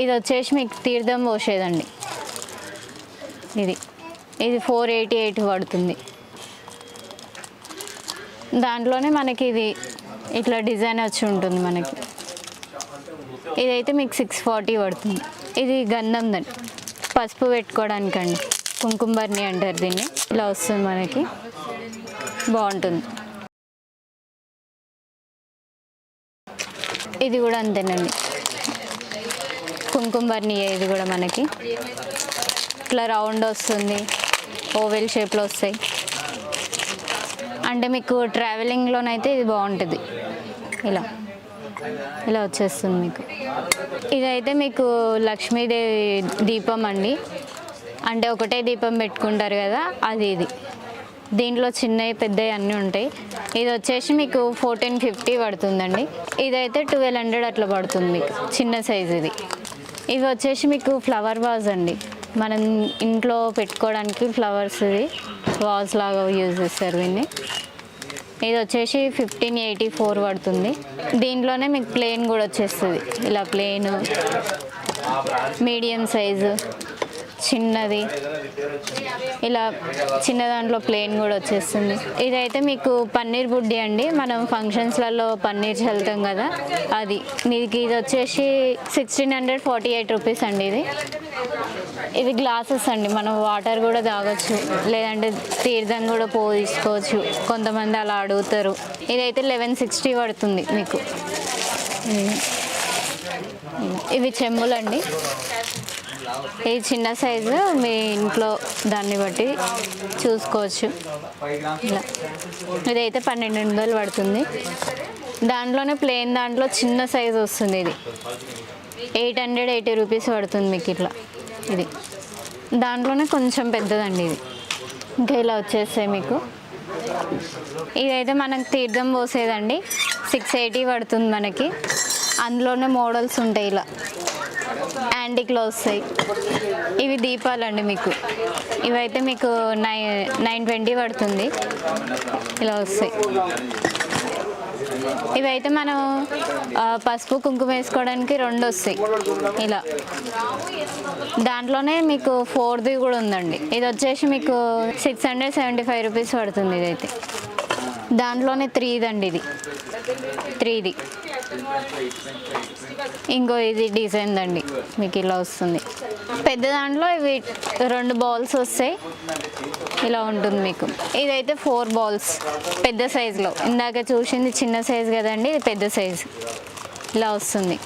ఇది వచ్చేసి మీకు తీర్థం పోసేదండి. ఇది 488 పడుతుంది. దాంట్లోనే మనకి ఇది ఇట్లా డిజైన్ వచ్చి ఉంటుంది మనకి. ఇదైతే మీకు 640 పడుతుంది. ఇది గంధందండి, పసుపు పెట్టుకోవడానికండి, కుంకుమబర్ని అంటారు దీన్ని. ఇలా వస్తుంది మనకి, బాగుంటుంది. ఇది కూడా అంతేనండి, కుంకుమబర్ని. ఇది కూడా మనకి ఇట్లా రౌండ్ వస్తుంది, ఓవెల్ షేప్లో వస్తాయి. అంటే మీకు ట్రావెలింగ్లోనైతే ఇది బాగుంటుంది. ఇలా ఇలా వచ్చేస్తుంది మీకు. ఇదైతే మీకు లక్ష్మీదేవి దీపం అండి. అంటే ఒకటే దీపం పెట్టుకుంటారు కదా, అది ఇది. దీంట్లో చిన్నవి పెద్దవి అన్నీ ఉంటాయి. ఇది వచ్చేసి మీకు 1450 పడుతుందండి. ఇదైతే 1200 అట్లా పడుతుంది మీకు, చిన్న సైజు ఇది. ఇవి వచ్చేసి మీకు ఫ్లవర్ వాజ్ అండి, మనం ఇంట్లో పెట్టుకోవడానికి ఫ్లవర్స్, ఇది వాజ్ లాగా యూజ్ చేస్తారు దీన్ని. ఇది వచ్చేసి 1584 పడుతుంది. దీంట్లోనే మీకు ప్లేన్ కూడా వచ్చేస్తుంది. ఇలా ప్లేన్, మీడియం సైజు, చిన్నది, ఇలా చిన్న దాంట్లో ప్లేన్ కూడా వచ్చేస్తుంది. ఇదైతే మీకు పన్నీర్ బుడ్డి అండి, మనం ఫంక్షన్స్లలో పన్నీర్ చల్లుతాం కదా, అది మీకు. ఇది వచ్చేసి 1648 రూపీస్ అండి. ఇది గ్లాసెస్ అండి, మనం వాటర్ కూడా తాగొచ్చు, లేదంటే తీర్థం కూడా తీసుకోవచ్చు. కొంతమంది అలా అడుగుతారు. ఇదైతే 1160 పడుతుంది మీకు. ఇవి చెంబులండి, ఇది చిన్న సైజు, మీ ఇంట్లో దాన్ని బట్టి చూసుకోవచ్చు. ఇలా ఇదైతే 1200 పడుతుంది. దాంట్లోనే ప్లేన్ దాంట్లో చిన్న సైజు వస్తుంది. ఇది 880 రూపీస్ పడుతుంది మీకు. ఇట్లా ఇది దాంట్లోనే కొంచెం పెద్దదండి ఇది. ఇంకా ఇలా వచ్చేస్తాయి మీకు. ఇదైతే మనకు తీర్థం పోసేదండి, 680 పడుతుంది మనకి. అందులోనే మోడల్స్ ఉంటాయి, ఇలా యాంటిక్లో వస్తాయి. ఇవి దీపాలండి మీకు. ఇవైతే మీకు 920 పడుతుంది. ఇలా వస్తాయి. ఇవైతే మనం పసుపు కుంకుమ వేసుకోవడానికి 2 వస్తాయి ఇలా. దాంట్లోనే మీకు 4ది కూడా ఉందండి. ఇది వచ్చేసి మీకు 675 రూపీస్ పడుతుంది. ఇదైతే దాంట్లోనే 3ది అండి, ఇది 3ది. ఇంకో ఇది డిజైన్ అండి మీకు, ఇలా వస్తుంది. పెద్ద దాంట్లో ఇవి 2 బౌల్స్ వస్తాయి, ఇలా ఉంటుంది మీకు. ఇదైతే 4 బౌల్స్ పెద్ద సైజులో. ఇందాక చూసింది చిన్న సైజు కదండి, ఇది పెద్ద సైజు, ఇలా వస్తుంది.